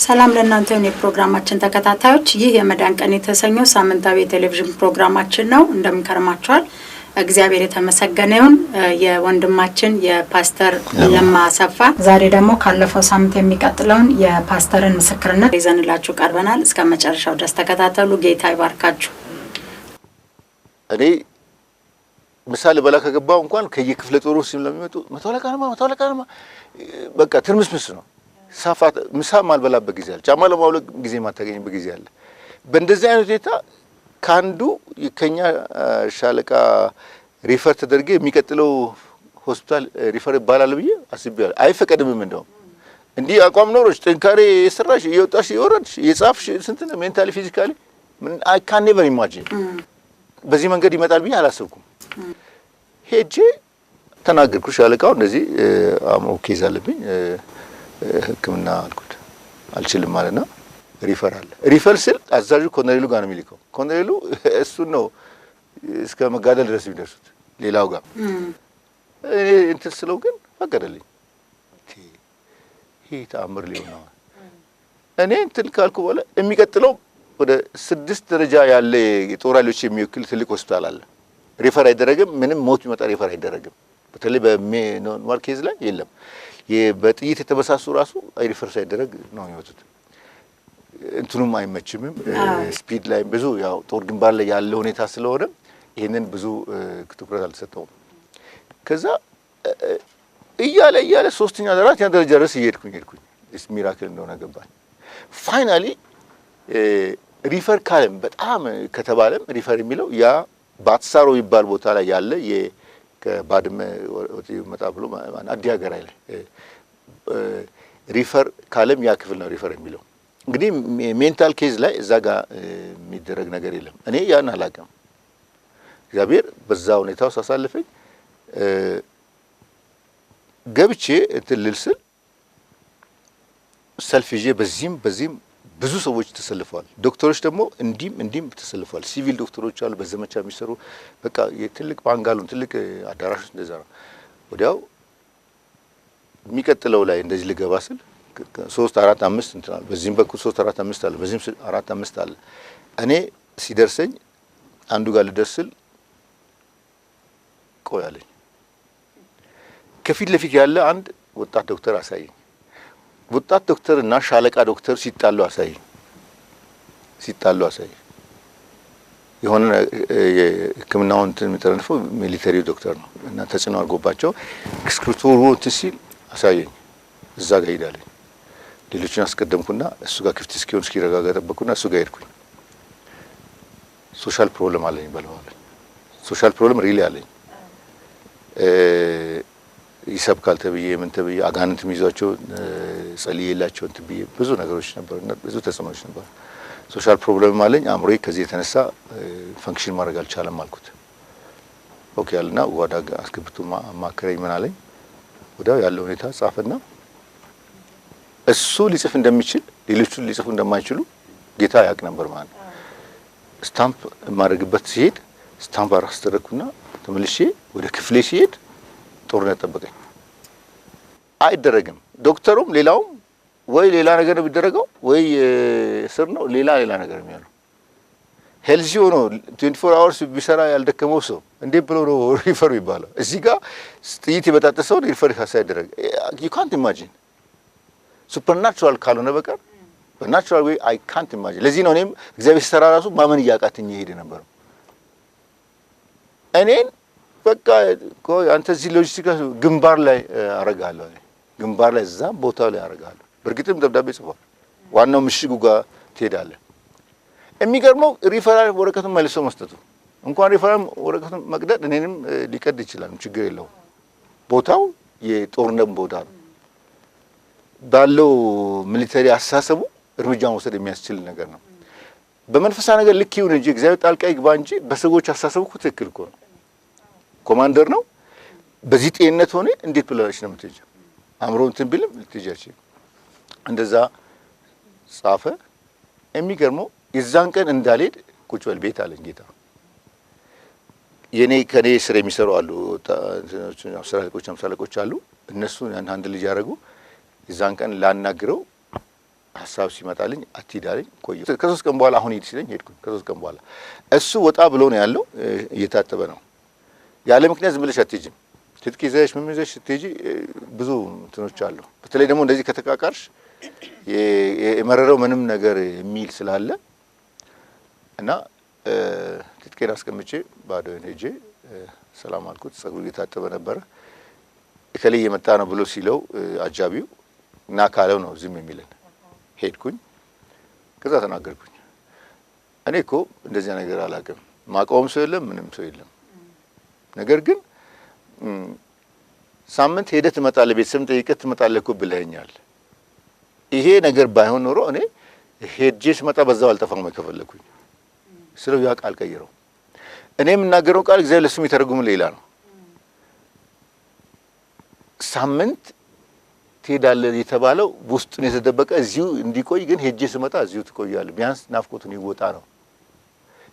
ሰላም ለእናንተ የፕሮግራማችን ተከታታዮች ይህ የመዳን ቀን የተሰኘው ሳምንታዊ የቴሌቪዥን ፕሮግራማችን ነው። እንደምንከርማችኋል እግዚአብሔር የተመሰገነ ይሁን። የወንድማችን የፓስተር ለማ አሰፋ ዛሬ ደግሞ ካለፈው ሳምንት የሚቀጥለውን የፓስተርን ምስክርነት ይዘንላችሁ ቀርበናል። እስከ መጨረሻው ድረስ ተከታተሉ። ጌታ ይባርካችሁ። እኔ ምሳሌ በላ ከገባው እንኳን ከየክፍለ ጦሩ ሲም ለሚመጡ መታወለቃማ በቃ ትርምስምስ ነው። ሳፋት ምሳ ማልበላበት ጊዜ አለ። ጫማ ለማውለቅ ጊዜ ማታገኝበት ጊዜ አለ። በእንደዚህ አይነት ሁኔታ ካንዱ ከኛ ሻለቃ ሪፈር ተደርጌ የሚቀጥለው ሆስፒታል ሪፈር ይባላል ብዬ አስቤያለሁ። አይፈቀድም። እንደው እንዲህ አቋም ኖሮች ጥንካሬ የሰራሽ እየወጣሽ እየወረድሽ እየጻፍሽ ስንት ነው ሜንታሊ ፊዚካሊ አይ ካን ኔቨር ኢማጂን በዚህ መንገድ ይመጣል ብዬ አላሰብኩም። ሄጄ ተናገርኩ። ሻለቃው እንደዚህ አሞ ኬዝ አለብኝ ህክምና አልኩት። አልችልም ማለትና ሪፈር አለ። ሪፈር ስል አዛዡ ኮሎኔሉ ጋር ነው የሚልከው። ኮሎኔሉ እሱ ነው እስከ መጋደል ድረስ የሚደርሱት ሌላው ጋር እኔ እንትን ስለው ግን ፈቀደልኝ። ይሄ ተአምር ሊሆን ነው። እኔ እንትን ካልኩ በኋላ የሚቀጥለው ወደ 6 ደረጃ ያለ የጦር ኃይሎች የሚወክል ትልቅ ሆስፒታል አለ። ሪፈር አይደረግም። ምንም ሞት ይመጣ ሪፈር አይደረግም። በተለይ በኖርማል ኬዝ ላይ የለም። በጥይት የተበሳሱ ራሱ ሪፈር ሳይደረግ ነው የሚወጡት። እንትኑም አይመችምም። ስፒድ ላይ ብዙ ያው ጦር ግንባር ላይ ያለ ሁኔታ ስለሆነ ይሄንን ብዙ ትኩረት አልተሰጠውም። ከዛ እያለ 3ኛ ደረጃ ድረስ እየሄድኩኝ ሚራክል እንደሆነ ገባኝ። ፋይናሊ ሪፈር ካለም በጣም ከተባለም ሪፈር የሚለው ያ ባትሳሮ ይባል ቦታ ላይ ያለ ከባድመ መጣ ብሎ አዲ ሀገር ላይ ሪፈር ካለም ያ ክፍል ነው ሪፈር የሚለው። እንግዲህ ሜንታል ኬዝ ላይ እዛ ጋር የሚደረግ ነገር የለም። እኔ ያን አላውቅም። እግዚአብሔር በዛ ሁኔታው ሳሳልፈኝ ገብቼ እንትን ልል ስል ሰልፍ ይዤ በዚህም ብዙ ሰዎች ተሰልፈዋል። ዶክተሮች ደግሞ እንዲም ተሰልፈዋል። ሲቪል ዶክተሮች አሉ በዘመቻ የሚሰሩ በቃ የትልቅ ባንጋሎን ትልቅ አዳራሽ እንደዛ ነው። ወዲያው የሚቀጥለው ላይ እንደዚህ ልገባ ስል 3 4 5 እንትናል። በዚህም በኩል 3 4 5 አለ፣ በዚህም 4 5 አለ። እኔ ሲደርሰኝ አንዱ ጋር ልደርስል ቆያለኝ። ከፊት ለፊት ያለ አንድ ወጣት ዶክተር አሳየኝ። ወጣት ዶክተር እና ሻለቃ ዶክተር ሲጣሉ አሳይ የሆነ የሕክምናውን እንትን የሚተረንፈው ሚሊተሪ ዶክተር ነው እና ተጽዕኖ አድርጎባቸው ኤክስክሪቶሩ እንትን ሲል አሳየኝ። እዛ ጋር ሄዳለኝ። ሌሎችን አስቀደምኩና እሱ ጋር ክፍት እስኪሆን እስኪረጋጋ ጠበቅኩና እሱ ጋር ሄድኩኝ። ሶሻል ፕሮብለም አለኝ በለዋለኝ። ሶሻል ፕሮብለም ሪሊ አለኝ። ይሰብካል ተብዬ ምን ተብዬ አጋንንት የሚይዟቸው ጸልዬላቸው እንትን ብዬ ብዙ ነገሮች ነበሩና ብዙ ተጽዕኖዎች ነበሩ። ሶሻል ፕሮብለም አለኝ። አእምሮዬ ከዚህ የተነሳ ፈንክሽን ማድረግ አልቻለም አልኩት። ኦኬ አለና ወዳ አስገብቶ ማከረኝ። ምን አለኝ? ወዳው ያለው ሁኔታ ጻፈና እሱ ሊጽፍ እንደሚችል ሌሎቹ ሊጽፉ እንደማይችሉ ጌታ ያውቅ ነበር ማለት ነው። ስታምፕ ማድረግበት ሲሄድ ስታምፕ አስተረኩና ተመልሼ ወደ ክፍሌ ሲሄድ ጦርነት ጠበቀኝ። አይደረግም። ዶክተሩም ሌላውም ወይ ሌላ ነገር ነው የሚደረገው ወይ ስር ነው ሌላ ነገር የሚሆነው። ሄልዚ ሆኖ 24 አወርስ ቢሰራ ያልደከመው ሰው እንዴት ብሎ ነው ሪፈር ይባላል? እዚህ ጋር ጥይት የበጣጠሰው ሪፈር ሳይደረግ you can't imagine ሱፐርናቹራል ካልሆነ በቀር በናቹራል ወይ I can't imagine። ለዚህ ነው እኔም እግዚአብሔር ሲሰራ ራሱ ማመን እያቃተኝ ይሄድ ነበር። እኔን በቃ አንተ እዚህ ሎጂስቲክ ግንባር ላይ አረጋለሁ። ግንባር ላይ እዛ ቦታው ላይ አረጋለሁ። በርግጥም ደብዳቤ ጽፏል። ዋናው ምሽጉ ጋር ትሄዳለህ። የሚገርመው ሪፈራል ወረቀቱን መልሶ መስጠቱ እንኳን ሪፈራል ወረቀቱን መቅደድ እኔንም ሊቀድ ይችላል፣ ችግር የለውም። ቦታው የጦርነት ቦታ ነው። ባለው ሚሊተሪ አስተሳሰቡ እርምጃ መውሰድ የሚያስችል ነገር ነው። በመንፈሳዊ ነገር ልክ ይሁን እንጂ እግዚአብሔር ጣልቃ ይግባ እንጂ በሰዎች አስተሳሰቡ እኮ ትክክል እኮ ነው። ኮማንደር ነው። በዚህ ጤንነት ሆነ እንዴት ብለሽ ነው የምትሄጂው? አእምሮ እንትን ቢልም ልትሄጂ እንደዛ ጻፈ። የሚገርመው የዛን ቀን እንዳልሄድ ቁጭ በል ቤት አለኝ ጌታ። ከኔ ስራ የሚሰሩ አሉ ሰራዊቶች አምሳለቆች አሉ። እነሱ ያን አንድ ልጅ ያደረጉ የዛን ቀን ላናግረው ሐሳብ ሲመጣልኝ አትሂዳለኝ ቆየ። ከ3 ቀን በኋላ አሁን ሂድ ሲለኝ ሄድኩኝ። ከ3 ቀን በኋላ እሱ ወጣ ብሎ ነው ያለው፣ እየታጠበ ነው። ያለ ምክንያት ዝም ብለሽ አትሄጂም። ትጥቅ ይዘሽ ምን ይዘሽ ስትሄጂ ብዙ እንትኖች አሉ። በተለይ ደግሞ እንደዚህ ከተቃቃርሽ የመረረው ምንም ነገር የሚል ስላለ እና ትጥቄን አስቀምጬ ባዶዬን ሄጄ ሰላም አልኩት። ጸጉሩ እየታጠበ ነበረ። እከሌ እየመጣ ነው ብሎ ሲለው አጃቢው እና ካለው ነው ዝም የሚለን። ሄድኩኝ። ከዛ ተናገርኩኝ። እኔ እኮ እንደዚያ ነገር አላውቅም። ማቆም ሰው የለም፣ ምንም ሰው የለም። ነገር ግን ሳምንት ሄደህ ትመጣለህ፣ ቤተሰብ ጠይቀህ ትመጣለህ እኮ ብለኸኛል። ይሄ ነገር ባይሆን ኖሮ እኔ ሄጄ ስመጣ በዛው አልጠፋም ከፈለኩኝ ስለው ያ ቃል ቀይረው። እኔ የምናገረው ቃል እግዚአብሔር ለሱ የሚተረጉም ሌላ ነው። ሳምንት ትሄዳለህ የተባለው ውስጡን የተደበቀ እዚሁ እንዲቆይ ግን ሄጄ ስመጣ እዚሁ ትቆያለህ፣ ቢያንስ ናፍቆቱን ይወጣ ነው።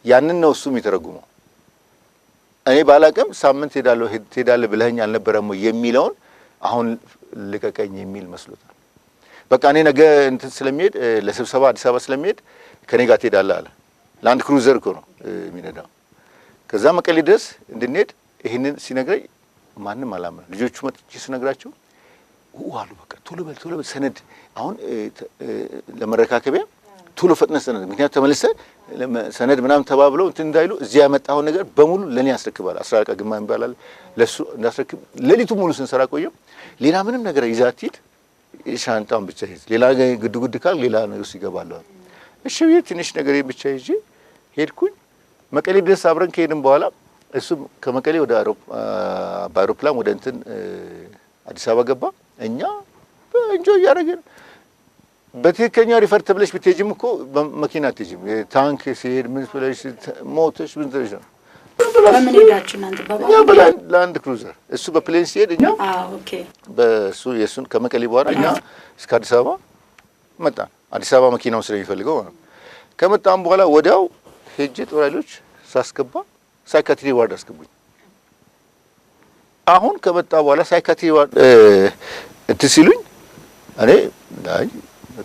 ያንን ነው እሱ የሚተረጉመው። እኔ ባላቅም ሳምንት ትሄዳለህ ብለኸኝ አልነበረም የሚለውን አሁን ልቀቀኝ የሚል መስሎታል። በቃ እኔ ነገ እንትን ስለሚሄድ ለስብሰባ አዲስ አበባ ስለሚሄድ ከኔ ጋር ትሄዳለህ አለ። ላንድ ክሩዘር እኮ ነው የሚነዳው። ከዛ መቀሌ ድረስ እንድንሄድ ይሄንን ሲነግረኝ ማንም አላመነ። ልጆቹ መጥቼ ስነግራቸው አሉ በቃ ቶሎ በል ሰነድ አሁን ለመረካከቢያ ቶሎ ፈጥነህ ሰነድ፣ ምክንያቱም ተመልሰህ ሰነድ ምናምን ተባብለው እንትን እንዳይሉ እዚያ ያመጣውን ነገር በሙሉ ለኔ ያስረክባል። 10 አለቃ ግርማ ይባላል ለሱ እንዳስረክብ ሌሊቱ ሙሉ ስንሰራ ቆየው። ሌላ ምንም ነገር ይዘህ አትሂድ፣ ሻንጣውን ብቻ ይዘህ ሌላ ጉድ ካል ሌላ ነገር ውስጥ ይገባል። እሺ ብዬ ትንሽ ነገር ብቻ ይዤ ሄድኩኝ። መቀሌ ድረስ አብረን ከሄድን በኋላ እሱ ከመቀሌ ወደ በአውሮፕላን ወደ እንትን አዲስ አበባ ገባ። እኛ እንጆይ እያደረግን በትክክለኛ ሪፈር ተብለሽ ብትሄጂም እኮ በመኪና አትሄጂም። ታንክ ሲሄድ ምን ብለሽ ሞተሽ ምን ትለሽ ነው? በምን ሄዳችሁ እናንተ? በላንድ ክሩዘር። እሱ በፕሌን ሲሄድ እኛ ኦኬ በሱ የሱን ከመቀሌ በኋላ እኛ እስከ አዲስ አበባ መጣን። አዲስ አበባ መኪናውን ስለሚፈልገው ማለት ነው። ከመጣን በኋላ ወዲያው ሄጄ ጦር ኃይሎች ሳስገባ ሳይካትሪ ዋርድ አስገቡኝ። አሁን ከመጣ በኋላ ሳይካትሪ ዋርድ እንትን ሲሉኝ እኔ ላይ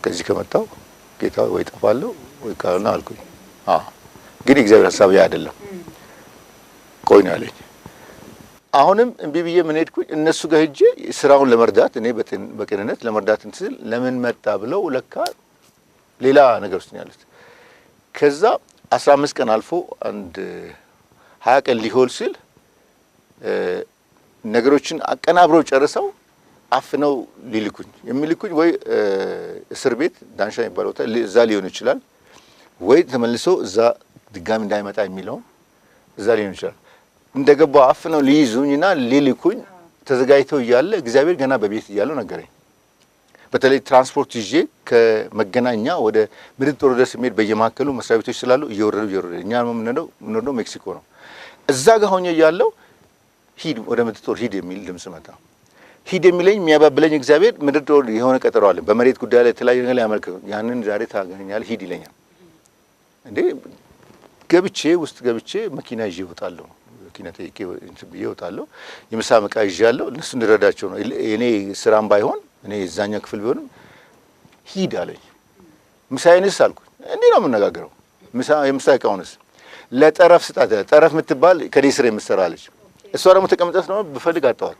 ከዚህ ከመጣው ጌታ ወይ ጠፋለሁ ወይ ካልሆነ አልኩኝ። ግን እግዚአብሔር ሐሳብ ያ አይደለም ቆይ ነው ያለኝ። አሁንም እምቢ ብዬ ምን ሄድኩኝ እነሱ ጋር ሄጄ ስራውን ለመርዳት እኔ በቅንነት ለመርዳት እንትን ለምን መጣ ብለው ለካ ሌላ ነገር ውስጥ ነው ያሉት። ከዛ 15 ቀን አልፎ አንድ 20 ቀን ሊሆን ሲል ነገሮችን አቀናብረው ጨርሰው አፍነው ሊልኩኝ የሚልኩኝ ወይ እስር ቤት ዳንሻ የሚባለው እዛ ሊሆን ይችላል፣ ወይ ተመልሶ እዛ ድጋሚ እንዳይመጣ የሚለው እዛ ሊሆን ይችላል። እንደገባው አፍነው ሊይዙኝና ሊልኩኝ ተዘጋጅተው እያለ እግዚአብሔር ገና በቤት እያለው ነገረኝ። በተለይ ትራንስፖርት ይዤ ከመገናኛ ወደ ምድር ጦር ድረስ የሚሄድ በየማከሉ መስሪያ ቤቶች ስላሉ እየወረዱ እኛ የምንወርደው ሜክሲኮ ነው። እዛ ጋር ሆኜ እያለው ሂድ ወደ ምድር ጦር ሂድ የሚል ድምጽ መጣ። ሂድ የሚለኝ የሚያባብለኝ እግዚአብሔር ምድር ጦር የሆነ ቀጠሮ አለ፣ በመሬት ጉዳይ ላይ የተለያዩ ነገር ያመልከው ያንን ዛሬ ታገኛለህ ሂድ ይለኛል። እንዴ ውስጥ ገብቼ መኪና ይዤ እወጣለሁ። መኪና ጠይቄ ብዬ እወጣለሁ። የምሳ ዕቃ ይዣለሁ። እነሱ እንድረዳቸው ነው። እኔ ስራም ባይሆን እኔ እዛኛ ክፍል ቢሆንም ሂድ አለኝ። ምሳዬንስ አልኩኝ። እንዴ ነው የምነጋገረው? የምሳ ዕቃውንስ ለጠረፍ ስጣት። ጠረፍ የምትባል ከኔ ስር የምትሰራ አለች። እሷ ደግሞ ተቀምጠት ነው ብፈልግ አጣኋት።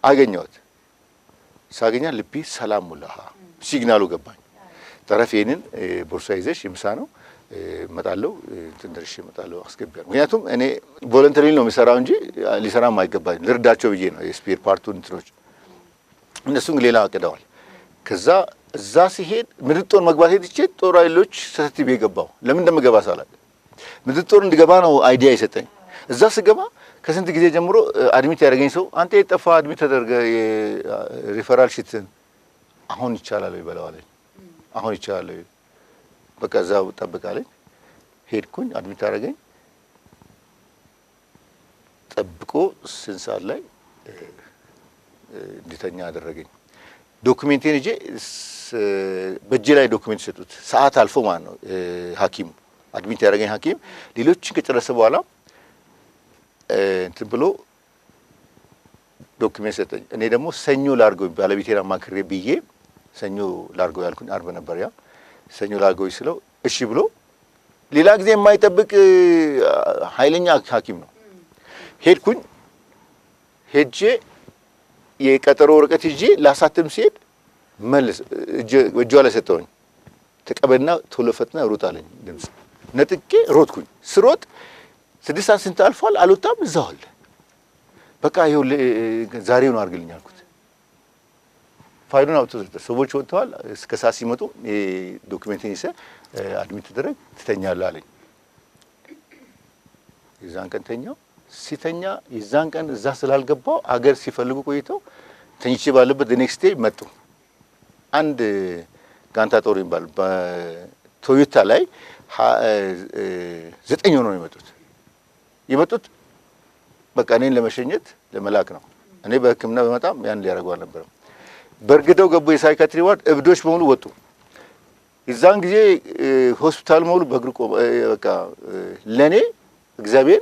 አገኘኋት። ሳገኛ ልቤ ሰላም ሙላ። ሲግናሉ ገባኝ። ጠረፍ ይሄንን ቦርሳ ይዘሽ የምሳ ነው እመጣለሁ ትንሽ እመጣለሁ አስገቢያለሁ። ምክንያቱም እኔ ቮለንተሪ ነው የሚሰራው እንጂ ሊሰራም አይገባኝ ልርዳቸው ብዬ ነው የስፔር ፓርቱን እንትኖች። እነሱም ሌላ አቅደዋል። ከዛ እዛ ሲሄድ ምድር ጦር መግባት ሄድቼ ጦር ኃይሎች ሰተቲቤ ገባው። ለምን እንደምገባ ሳላውቅ ምድር ጦር እንድገባ ነው አይዲያ የሰጠኝ። እዛ ስገባ ከስንት ጊዜ ጀምሮ አድሚት ያደረገኝ ሰው አንተ የጠፋ አድሚት ተደረገ ሪፈራል ሽትን አሁን ይቻላል ይበለው አለኝ። አሁን ይቻላል በቃ እዛው ጠብቃለኝ። ሄድኩኝ። አድሚት አደረገኝ። ጠብቆ ስንት ሰዓት ላይ እንድተኛ አደረገኝ። ዶክሜንቴን እጄ በእጄ ላይ ዶክሜንት ሰጡት። ሰዓት አልፎ ማለት ነው ሐኪሙ አድሚት ያደረገኝ ሐኪም ሌሎችን ከጨረሰ በኋላ እንትን ብሎ ዶክሜንት ሰጠኝ። እኔ ደግሞ ሰኞ ላድርገው ባለቤቴን አማክሬ ብዬ ሰኞ ላርገው ያልኩኝ አርብ ነበር ያ ሰኞ ላርገው ስለው እሺ ብሎ ሌላ ጊዜ የማይጠብቅ ኃይለኛ ሐኪም ነው። ሄድኩኝ ሄጄ የቀጠሮ ወረቀት ይዤ ላሳትም ሲሄድ መልስ እጇ ላይ ሰጠውኝ። ተቀበልና ቶሎ ፈጥና ሩጥ አለኝ። ድምጽ ነጥቄ ሮጥኩኝ። ስሮጥ 6 ሰዓት ስንት አልፏል አልወጣም እዛው አለ። በቃ ይኸው ዛሬው ነው አድርግልኝ አልኩት። ፋይሉን አውጥቶ ሰዎች ወጥተዋል። እስከ ሰዓት ሲመጡ ዶክመንቴን ይዘህ አድሚት ተደረግ ትተኛለህ አለኝ። የዛን ቀን ተኛው። ሲተኛ የዛን ቀን እዛ ስላልገባው አገር ሲፈልጉ ቆይተው ተኝቼ ባለበት ኔክስት ዴይ መጡ። አንድ ጋንታ ጦር ይባል በቶዮታ ላይ 9 ሆነው የመጡት በቃ እኔን ለመሸኘት ለመላክ ነው። እኔ በሕክምና በመጣም ያን ሊያደርጉ አልነበረም። በርግደው ገቡ። የሳይካትሪ ዋርድ እብዶች በሙሉ ወጡ። የዛን ጊዜ ሆስፒታል ሙሉ በእግር ቆመ። በቃ ለኔ እግዚአብሔር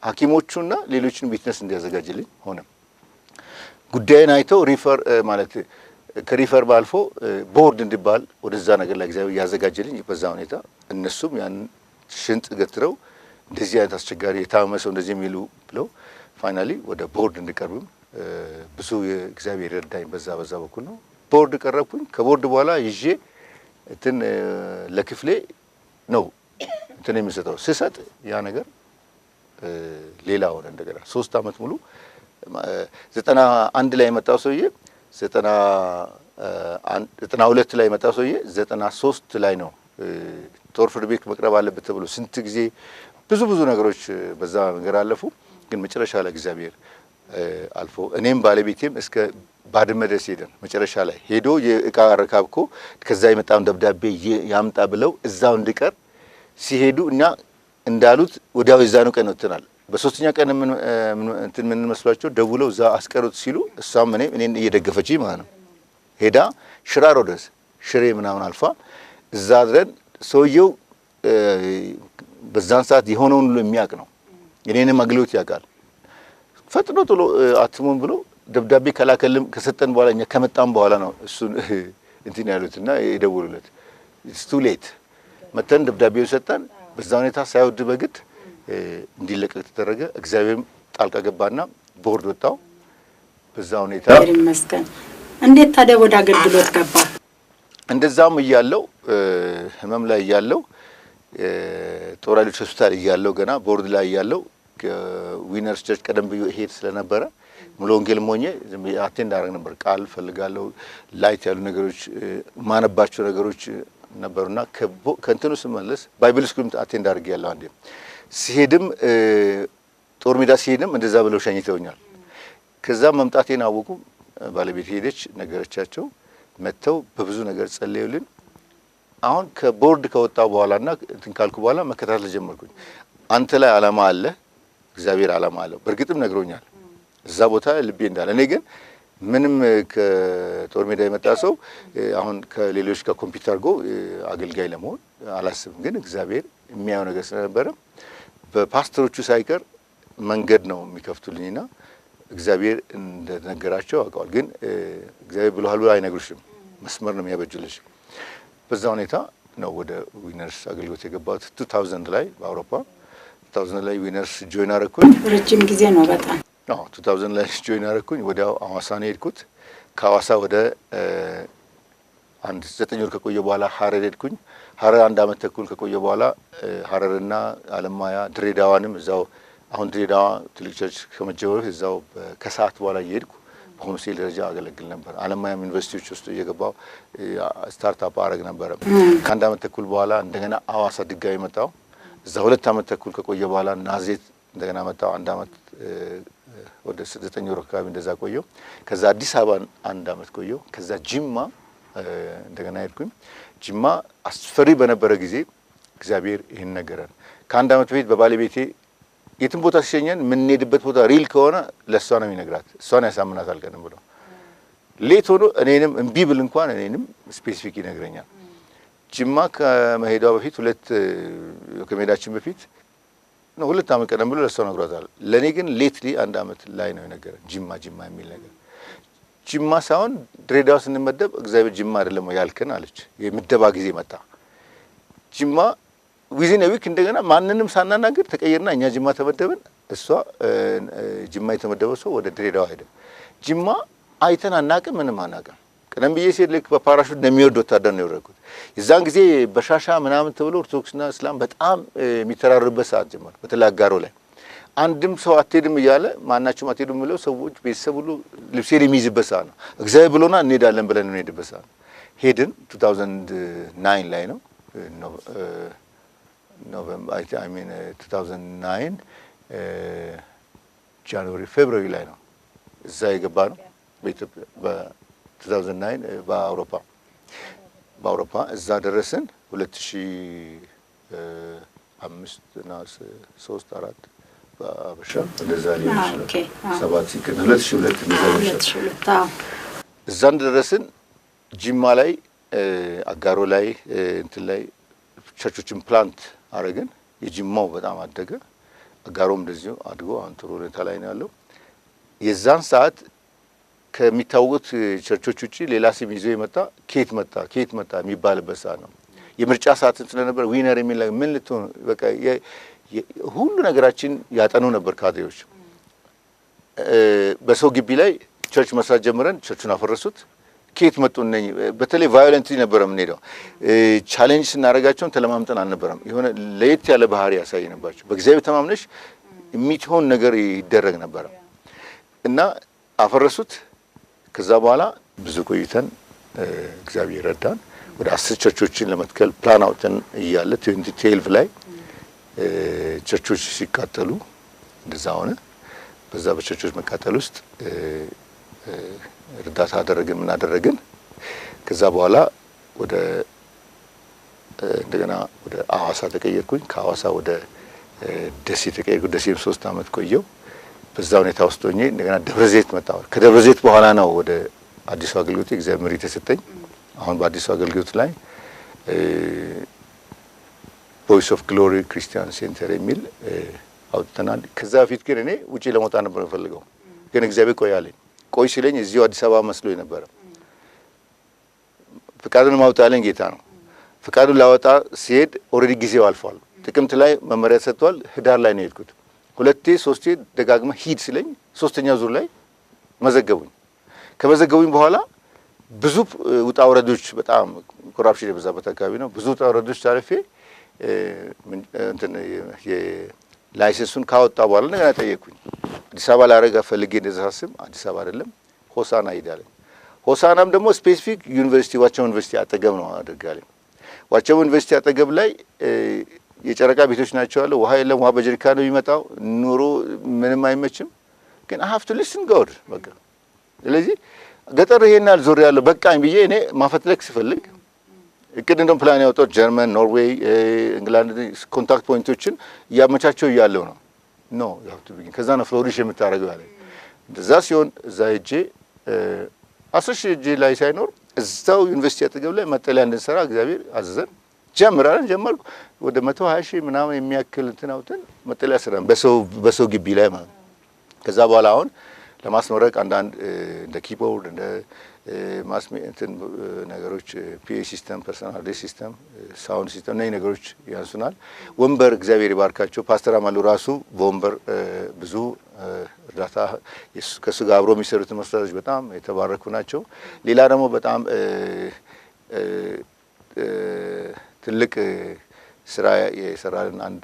ሐኪሞቹና ሌሎችን ዊትነስ እንዲያዘጋጅልኝ ሆነ። ጉዳይን አይተው ሪፈር ማለት ከሪፈር ባልፎ ቦርድ እንዲባል ወደዛ ነገር ላይ እግዚአብሔር ያዘጋጅልኝ። በዛ ሁኔታ እነሱም ያን ሽንጥ ገትረው እንደዚህ አይነት አስቸጋሪ የታመመ ሰው እንደዚህ የሚሉ ብለው ፋይናሊ ወደ ቦርድ እንዲቀርብም ብዙ የእግዚአብሔር ረዳኝ። በዛ በኩል ነው ቦርድ ቀረብኩኝ። ከቦርድ በኋላ ይዤ እንትን ለክፍሌ ነው እንትን የሚሰጠው ስሰጥ ያ ነገር ሌላ ሆነ። እንደገና 3 አመት ሙሉ 91 ላይ የመጣው ሰውዬ 92 ላይ የመጣው ሰውዬ 93 ላይ ነው ጦር ፍርድ ቤት መቅረብ አለበት ተብሎ ስንት ጊዜ ብዙ ነገሮች በዛ ነገር አለፉ። ግን መጨረሻ ላይ እግዚአብሔር አልፎ እኔም ባለቤቴም እስከ ባድመ ድረስ ሄደን መጨረሻ ላይ ሄዶ የእቃ ረካብኮ ከዛ የመጣውን ደብዳቤ ያምጣ ብለው እዛው እንድቀር ሲሄዱ እኛ እንዳሉት ወዲያው የዛኑ ቀን ወጥተናል። በሶስተኛ ቀን ምን መስሏቸው ደውለው እዛ አስቀሩት ሲሉ እሷም እኔን እየደገፈችኝ ማለት ነው ሄዳ ሽራሮ ድረስ ሽሬ ምናምን አልፋ እዛ ድረን ሰውየው በዛን ሰዓት የሆነውን ሁሉ የሚያውቅ ነው። የኔንም አግሎት ያውቃል። ፈጥኖ ቶሎ አትሞን ብሎ ደብዳቤ ከላከልም ከሰጠን በኋላ እኛ ከመጣን በኋላ ነው እሱን እንትን ያሉትና የደወሉለት ኢትስ ቱ ሌት መተን ደብዳቤው ሰጠን። በዛ ሁኔታ ሳይወድ በግድ እንዲለቀቅ ተደረገ። እግዚአብሔርም ጣልቃ ገባና ቦርድ ወጣው። በዛ ሁኔታ ይመስገን። እንዴት ታዲያ ወደ አገልግሎት ገባ? እንደዛም እያለው ህመም ላይ እያለው ጦር ኃይሎች ሆስፒታል እያለው ገና ቦርድ ላይ እያለው ዊነርስ ቸርች ቀደም ብዬ ሄድ ስለነበረ ሙሉ ወንጌል ሞኜ አቴንድ አደረግ ነበር። ቃል ፈልጋለሁ ላይት ያሉ ነገሮች ማነባቸው ነገሮች ነበርና ከእንትኑ ስመለስ ባይብል ስኩል አቴንድ አድርጌያለሁ። አንዴ ሲሄድም ጦር ሜዳ ሲሄድም እንደዛ ብለው ሸኝተውኛል። ከዛ መምጣቴን አወቁ። ባለቤት ሄደች ነገረቻቸው። መተው በብዙ ነገር ጸለዩልን። አሁን ከቦርድ ከወጣው በኋላና እንትን ካልኩ በኋላ መከታተል ጀመርኩኝ። አንተ ላይ ዓላማ አለ፣ እግዚአብሔር ዓላማ አለው። በእርግጥም ነግሮኛል እዛ ቦታ ልቤ እንዳለ። እኔ ግን ምንም ከጦር ሜዳ የመጣ ሰው አሁን ከሌሎች ከኮምፒውተር ጎ አገልጋይ ለመሆን አላስብም። ግን እግዚአብሔር የሚያየው ነገር ስለነበረ በፓስተሮቹ ሳይቀር መንገድ ነው የሚከፍቱልኝና እግዚአብሔር እንደነገራቸው አውቀዋል። ግን እግዚአብሔር ብሎሃል ብሎ አይነግሩሽም፣ መስመር ነው የሚያበጁልሽ። በዛ ሁኔታ ነው ወደ ዊነርስ አገልግሎት የገባሁት 2000 ላይ በአውሮፓ 2000 ላይ ዊነርስ ጆይን አደረኩኝ። ረጅም ጊዜ ነው በጣም። 2000 ላይ ጆይን አደረኩኝ። ወዲያው ሐዋሳ ነው የሄድኩት። ከሐዋሳ ወደ 9 ወር ከቆየ በኋላ ሀረር ሄድኩኝ። ሀረር 1 አመት ተኩል ከቆየ በኋላ ሀረርና አለማያ ድሬዳዋንም እዛው አሁን ድሬዳዋ ትልቅ ቸርች ከመጀመሩ እዛው ከሰዓት በኋላ እየሄድኩ በሆምሴል ደረጃ አገለግል ነበር። አለማያም ዩኒቨርሲቲዎች ውስጥ እየገባው ስታርታፕ አረግ ነበር። ከ1 አመት ተኩል በኋላ እንደገና ሐዋሳ ድጋሚ መጣው። እዛ 2 አመት ተኩል ከቆየ በኋላ ናዝሬት እንደገና መጣው። 1 አመት ወደ 9 ወር አካባቢ እንደዛ ቆየው። ከዛ አዲስ አበባ 1 አመት ቆየው። ከዛ ጅማ እንደገና ሄድኩኝ። ጅማ አስፈሪ በነበረ ጊዜ እግዚአብሔር ይህን ነገረን። ከ1 አመት በፊት በባለቤቴ የትም ቦታ ሲሸኘን የምንሄድበት ቦታ ሪል ከሆነ ለእሷ ነው የሚነግራት፣ እሷን ያሳምናታል። ቀደም ብሎ ሌት ሆኖ እኔንም እምቢ ብል እንኳን እኔንም ስፔሲፊክ ይነግረኛል። ጅማ ከመሄዷ በፊት ከመሄዳችን በፊት ነው 2 አመት ቀደም ብሎ ለእሷ ነግሯታል። ለእኔ ግን ሌትሊ 1 አመት ላይ ነው የነገረን ጅማ የሚል ነገር። ጅማ ሳይሆን ድሬዳዋ ስንመደብ እግዚአብሔር ጅማ አይደለም ያልከን አለች። የምደባ ጊዜ መጣ። ጅማ ዊዝን ዊክ እንደገና ማንንም ሳናናገር ተቀየርና እኛ ጅማ ተመደብን። እሷ ጅማ የተመደበው ሰው ወደ ድሬዳዋ ሄደ። ጅማ አይተን አናቅም፣ ምንም አናቅም። ቀደም ብዬ ሲል ልክ በፓራሹት እንደሚወርድ ወታደር ነው የወረድኩት። የዛን ጊዜ በሻሻ ምናምን ተብሎ ኦርቶዶክስና እስላም በጣም የሚተራሩበት ሰዓት ጀመረ። በተለይ አጋሮ ላይ አንድም ሰው አትሄድም እያለ ማናቸውም አትሄድም ብለው ሰዎች ቤተሰብ ሁሉ ልብሴን የሚይዝበት ሰዓት ነው። እግዚአብሔር ብሎና እንሄዳለን ብለን እንሄድበት ሰዓት ነው። ሄድን 2009 ላይ ነው ኖቬምበር አይ ሚን 2009 ጃንዋሪ ፌብሩዋሪ ላይ ነው እዛ የገባ ነው በኢትዮጵያ በ2009 በአውሮፓ እዛ ደረስን 2005 እና 3 4 በአበሻ እንደዛ ሊሆን ይችላል 7 ሲቀር 2002 እንደዛ ይችላል። እዛ ደረስን ጅማ ላይ አጋሮ ላይ እንትን ላይ ቸርቾችን ፕላንት አረግን። የጅማው በጣም አደገ፣ አጋሮም እንደዚሁ አድጎ አሁን ጥሩ ሁኔታ ላይ ነው ያለው። የዛን ሰዓት ከሚታወቁት ቸርቾች ውጪ ሌላ ስም ይዞ የመጣ ኬት መጣ የሚባልበት ሰዓት ነው። የምርጫ ሰዓት ስለነበር ዊነር የሚል ምን ልትሆን በቃ ሁሉ ነገራችን ያጠኑ ነበር ካድሬዎች። በሰው ግቢ ላይ ቸርች መስራት ጀምረን ቸርቹን አፈረሱት። ኬት መጡ እነኝ በተለይ ቫዮለንትሊ ነበር የምንሄደው። ቻሌንጅ ስናደርጋቸውን ተለማምጠን አልነበረም። የሆነ ለየት ያለ ባህሪ ያሳይ ነባቸው። በእግዚአብሔር ተማምነሽ የሚሆን ነገር ይደረግ ነበር እና አፈረሱት። ከዛ በኋላ ብዙ ቆይተን እግዚአብሔር ረዳን። ወደ 10 ቸርቾችን ለመትከል ፕላን አውጥተን እያለ 2012 ላይ ቸርቾች ሲቃጠሉ እንደዛ ሆነ። በዛ በቸርቾች መቃጠል ውስጥ እርዳታ አደረግን። ከዛ በኋላ ወደ እንደገና ወደ አዋሳ ተቀየርኩኝ። ከአዋሳ ወደ ደሴ ተቀየርኩ። ደሴም 3 አመት ቆየው። በዛ ሁኔታ ውስጥ ሆኜ እንደገና ደብረዘይት መጣሁ። ከደብረዘይት በኋላ ነው ወደ አዲሱ አገልግሎት እግዚአብሔር ምሪት ተሰጠኝ። አሁን በአዲሱ አገልግሎት ላይ ቮይስ ኦፍ ግሎሪ ክርስቲያን ሴንተር የሚል አውጥተናል። ከዛ በፊት ግን እኔ ውጪ ለመውጣት ነበር የምፈልገው፣ ግን እግዚአብሔር ቆይ አለኝ። ቆይ ሲለኝ እዚሁ አዲስ አበባ መስሎኝ ነበር። ፍቃዱን ማውጣለኝ ጌታ ነው። ፍቃዱን ላወጣ ሲሄድ ኦልሬዲ ጊዜው አልፏል። ጥቅምት ላይ መመሪያ ተሰጥቷል። ህዳር ላይ ነው የሄድኩት። 2-3 ደጋግማ ሂድ ሲለኝ 3ኛ ዙር ላይ መዘገቡኝ። ከመዘገቡኝ በኋላ ብዙ ውጣ ወረዶች፣ በጣም ኮራፕሽን የበዛበት አካባቢ ነው። ብዙ ውጣ ወረዶች አልፌ እንትን የላይሰንሱን ካወጣ በኋላ እንደገና ጠየቅኩኝ። አዲስ አበባ ላረጋ ፈልጌ እንደዛ ሳስብ አዲስ አበባ አይደለም ሆሳና ሄዳለኝ። ሆሳናም ደግሞ ስፔሲፊክ ዩኒቨርሲቲ ዋቸሞ ዩኒቨርሲቲ አጠገብ ነው አድርጋለኝ። ዋቸሞ ዩኒቨርሲቲ አጠገብ ላይ የጨረቃ ቤቶች ናቸው ያለው። ውሃ የለም፣ ውሃ በጀሪካ ነው የሚመጣው። ኑሮ ምንም አይመችም። ግን I have to listen God በቃ። ስለዚህ ገጠር ይሄናል ዞር ያለው በቃኝ ብዬ እኔ ማፈትለክ ሲፈልግ እቅድ እንደም ፕላን ያወጣው ጀርመን፣ ኖርዌይ፣ እንግላንድ ኮንታክት ፖይንቶችን እያመቻቸው እያለው ነው ኖ you have to begin ከዛ ነው ፍሎሪሽ የምታረገው ያለ። እንደዛ ሲሆን እዛ ሄጄ 10 ሺህ እጄ ላይ ሳይኖር እዛው ዩኒቨርሲቲ አጠገብ ላይ መጠለያ እንድንሰራ እግዚአብሔር አዘዘን። ጀመርኩ። ወደ 120 ሺህ ምናምን የሚያክል እንትን አውጥተን መጠለያ ሰራን በሰው ግቢ ላይ ማለት። ከዛ በኋላ አሁን ለማስመረቅ አንዳንድ እንደ ኪቦርድ እንደ እንትን ነገሮች ፒኤ ሲስተም፣ ፐርሰናል ዴስ ሲስተም፣ ሳውንድ ሲስተም ነኝ ነገሮች ያንሱናል። ወንበር እግዚአብሔር ይባርካቸው። ፓስተር አማሉ ራሱ በወንበር ብዙ እርዳታ ከሱ ጋር አብሮ የሚሰሩት መስራቶች በጣም የተባረኩ ናቸው። ሌላ ደግሞ በጣም ትልቅ ስራ የሰራልን አንድ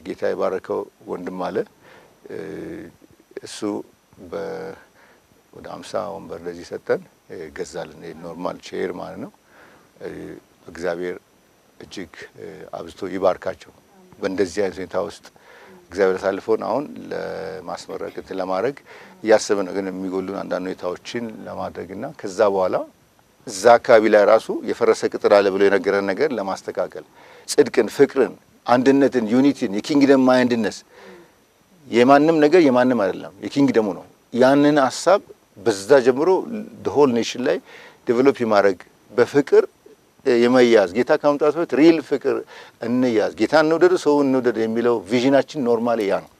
ጌታ የባረከው ወንድም አለ። እሱ ወደ 50 ወንበር ለዚህ ሰጠን ገዛልን። ኖርማል ቼር ማለት ነው። እግዚአብሔር እጅግ አብዝቶ ይባርካቸው። በእንደዚህ አይነት ሁኔታ ውስጥ እግዚአብሔር አሳልፎን አሁን ለማስመረቅ ለማድረግ እያሰብን ነው። ግን የሚጎሉን አንዳንድ ሁኔታዎችን ለማድረግና ከዛ በኋላ እዛ አካባቢ ላይ ራሱ የፈረሰ ቅጥር አለ ብሎ የነገረን ነገር ለማስተካከል ጽድቅን፣ ፍቅርን፣ አንድነትን፣ ዩኒቲን የኪንግደም ማይንድነስ የማንም ነገር የማንም አይደለም የኪንግደሙ ነው። ያንን ሐሳብ በዛ ጀምሮ ሆል ኔሽን ላይ ዴቨሎፕ የማድረግ በፍቅር የመያዝ ጌታ ከመምጣቱ በፊት ሪል ፍቅር እንያዝ፣ ጌታ እንውደድ፣ ሰው እንውደድ የሚለው ቪዥናችን ኖርማሊ ያ ነው።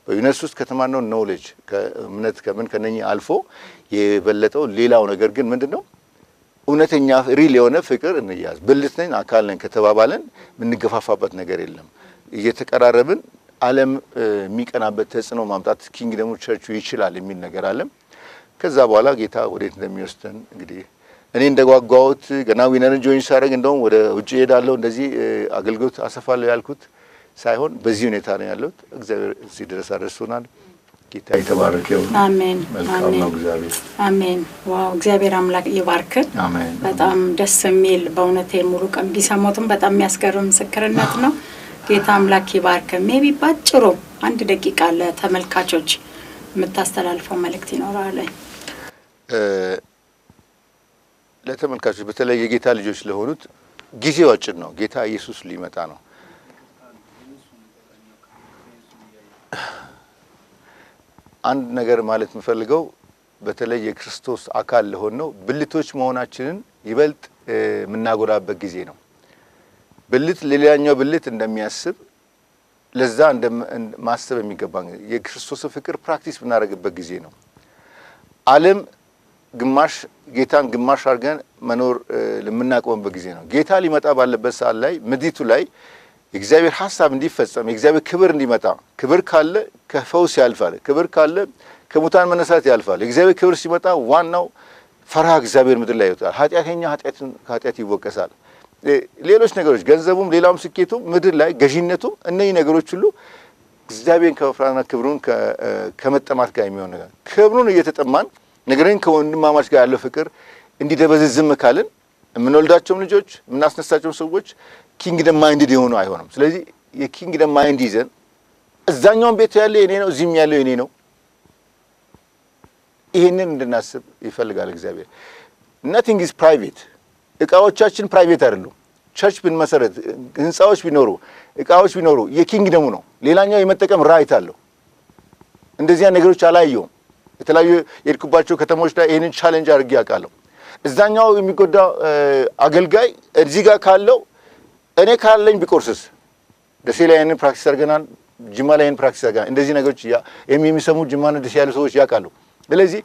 በዩኒቨርሲቲ ውስጥ ከተማርነው ኖሌጅ ከእምነት ከነኚህ አልፎ የበለጠው ሌላው ነገር ግን ምንድነው እውነተኛ ሪል የሆነ ፍቅር እንያዝ ብልት ነን አካል ነን ከተባባለን ምንገፋፋበት ነገር የለም እየተቀራረብን ዓለም የሚቀናበት ተጽዕኖ ማምጣት ኪንግደሙ ቸርቹ ይችላል የሚል ነገር አለ ከዛ በኋላ ጌታ ወዴት እንደሚወስደን እንግዲህ እኔ እንደጓጓሁት ገና ዊነርን ጆይን ሳደርግ እንደውም ወደ ውጭ ሄዳለሁ እንደዚህ አገልግሎት አሰፋለሁ ያልኩት ሳይሆን በዚህ ሁኔታ ነው ያለው እግዚአብሔር እዚህ ድረስ አድርሶናል ጌታ ይተባረክ ይሁን አሜን መልካም ነው እግዚአብሔር አሜን ዋው እግዚአብሔር አምላክ ይባርክ አሜን በጣም ደስ የሚል በእውነት ሙሉ ቀን ቢሰሙትም በጣም የሚያስገርም ምስክርነት ነው ጌታ አምላክ ይባርክ ሜቢ ባጭሩ አንድ ደቂቃ ለተመልካቾች የምታስተላልፈው መልእክት ይኖራል ለተመልካቾች በተለይ የጌታ ልጆች ለሆኑት ጊዜው አጭር ነው ጌታ ኢየሱስ ሊመጣ ነው አንድ ነገር ማለት የምፈልገው በተለይ የክርስቶስ አካል ለሆነው ብልቶች መሆናችንን ይበልጥ ምናጎራበት ጊዜ ነው ብልት ለሌላኛው ብልት እንደሚያስብ ለዛ እንደማሰብ የሚገባን የክርስቶስ ፍቅር ፕራክቲስ ብናደርግበት ጊዜ ነው ዓለም ግማሽ ጌታን ግማሽ አድርገን መኖር ለምናቆምበት ጊዜ ነው ጌታ ሊመጣ ባለበት ሰዓት ላይ ምድሪቱ ላይ የእግዚአብሔር ሐሳብ እንዲፈጸም የእግዚአብሔር ክብር እንዲመጣ ክብር ካለ ከፈውስ ያልፋል ክብር ካለ ከሙታን መነሳት ያልፋል የእግዚአብሔር ክብር ሲመጣ ዋናው ፈርሃ እግዚአብሔር ምድር ላይ ይወጣል ኃጢአተኛ ኃጢአት ይወቀሳል ሌሎች ነገሮች ገንዘቡም ሌላውም ስኬቱም ምድር ላይ ገዢነቱም እነዚህ ነገሮች ሁሉ እግዚአብሔርን ከመፍራትና ክብሩን ከመጠማት ጋር የሚሆን ነገር ክብሩን እየተጠማን ነገርን ከወንድማማች ጋር ያለው ፍቅር እንዲደበዝዝም ካልን የምንወልዳቸውም ልጆች የምናስነሳቸው ሰዎች ኪንግደም ማይንድድ የሆኑ አይሆንም ስለዚህ የኪንግደም ማይንድ ይዘን እዛኛውን ቤት ያለ የኔ ነው እዚህም ያለው የኔ ነው ይሄንን እንድናስብ ይፈልጋል እግዚአብሔር nothing is private እቃዎቻችን ፕራይቬት አይደሉም ቸርች ብንመሰረት ህንጻዎች ቢኖሩ እቃዎች ቢኖሩ የኪንግደሙ ነው ሌላኛው የመጠቀም ራይት አለው እንደዚያ ነገሮች አላየውም የተለያዩ የድኩባቸው ከተሞች ላይ ይሄንን ቻሌንጅ አድርጌ ያውቃለሁ እዛኛው የሚጎዳ አገልጋይ እዚህ ጋር ካለው እኔ ካለኝ ቢቆርስስ ደሴ ላይ ያንን ፕራክቲስ አድርገናል ጅማ ላይ ያንን ፕራክቲስ አድርገናል እንደዚህ ነገሮች የሚሰሙ ጅማና ደሴ ያሉ ሰዎች ያውቃሉ ስለዚህ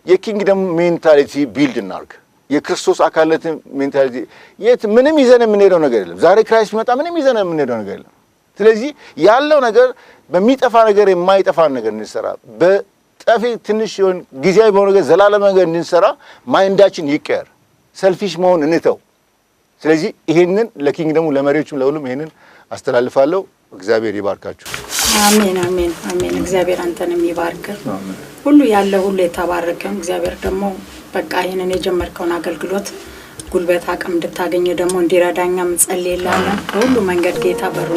የኪንግደም ሜንታሊቲ ቢልድ እናርግ የክርስቶስ አካለት ሜንታሊቲ የት ምንም ይዘን የምንሄደው ነገር የለም ዛሬ ክራይስት ቢመጣ ምንም ይዘን የምንሄደው ነገር የለም ስለዚህ ያለው ነገር በሚጠፋ ነገር የማይጠፋ ነገር እንሰራ በጠፊ ትንሽ ይሁን ጊዜያዊ በሆነ ነገር ዘላለም ነገር እንሰራ ማይንዳችን ይቀር ሰልፊሽ መሆን እንተው ስለዚህ ይሄንን ለኪንግደሙ ለመሪዎችም ለሁሉም ይሄንን አስተላልፋለሁ እግዚአብሔር ይባርካችሁ አሜን አሜን አሜን እግዚአብሔር አንተንም ይባርክ ሁሉ ያለው ሁሉ የተባረከ እግዚአብሔር ደግሞ በቃ ይሄንን የጀመርከውን አገልግሎት ጉልበት አቅም እንድታገኝ ደግሞ እንዲረዳኛም ጸልይልሃለሁ ሁሉ መንገድ ጌታ በሩ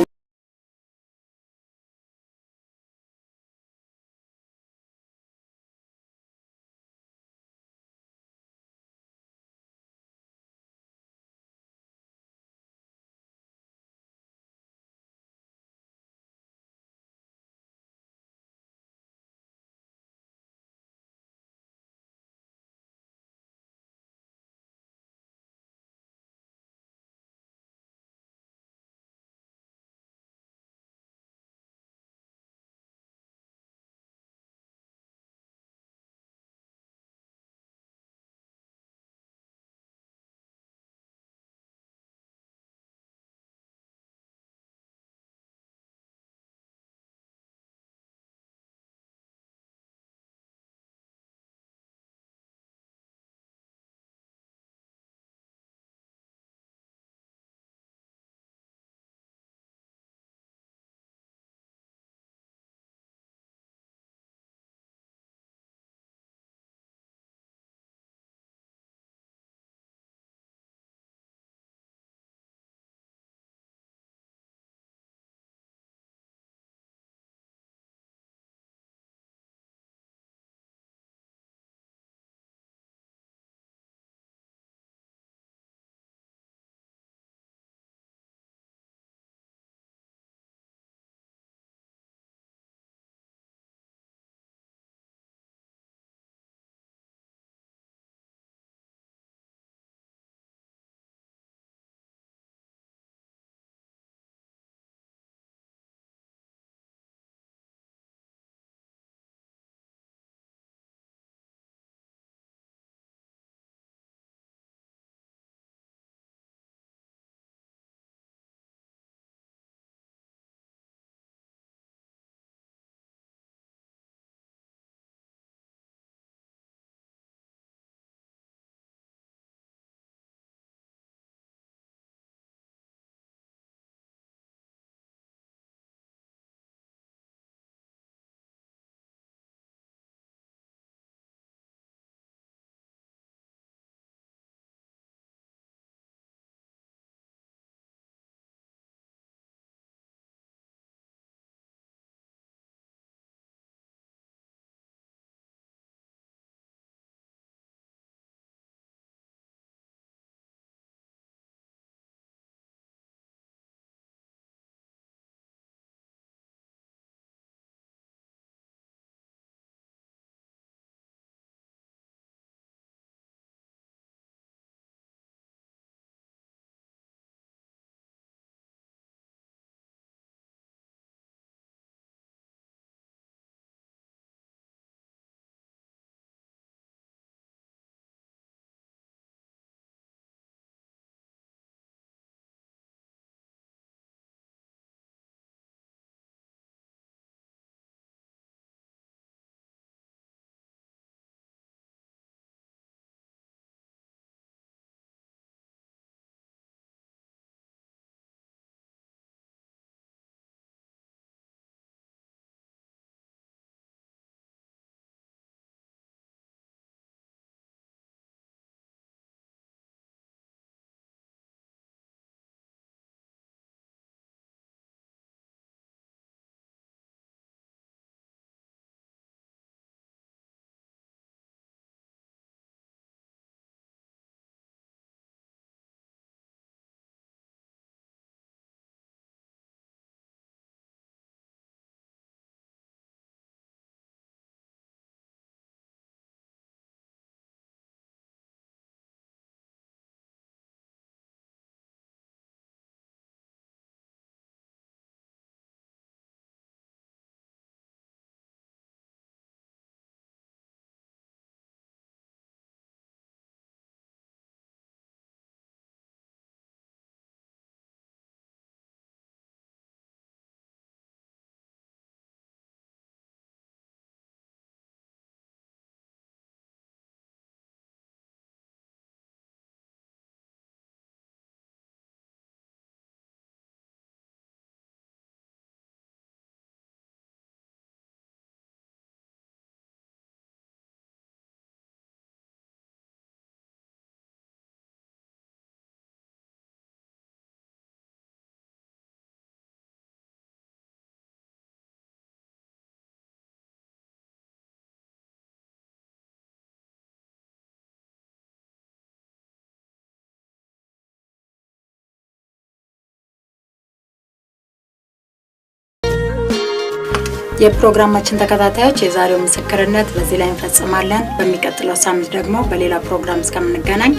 የፕሮግራማችን ተከታታዮች የዛሬው ምስክርነት በዚህ ላይ እንፈጽማለን። በሚቀጥለው ሳምንት ደግሞ በሌላ ፕሮግራም እስከምንገናኝ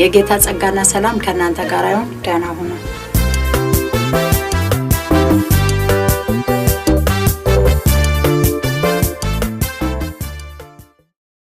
የጌታ ጸጋና ሰላም ከእናንተ ጋር ይሁን። ደህና ሁኑ።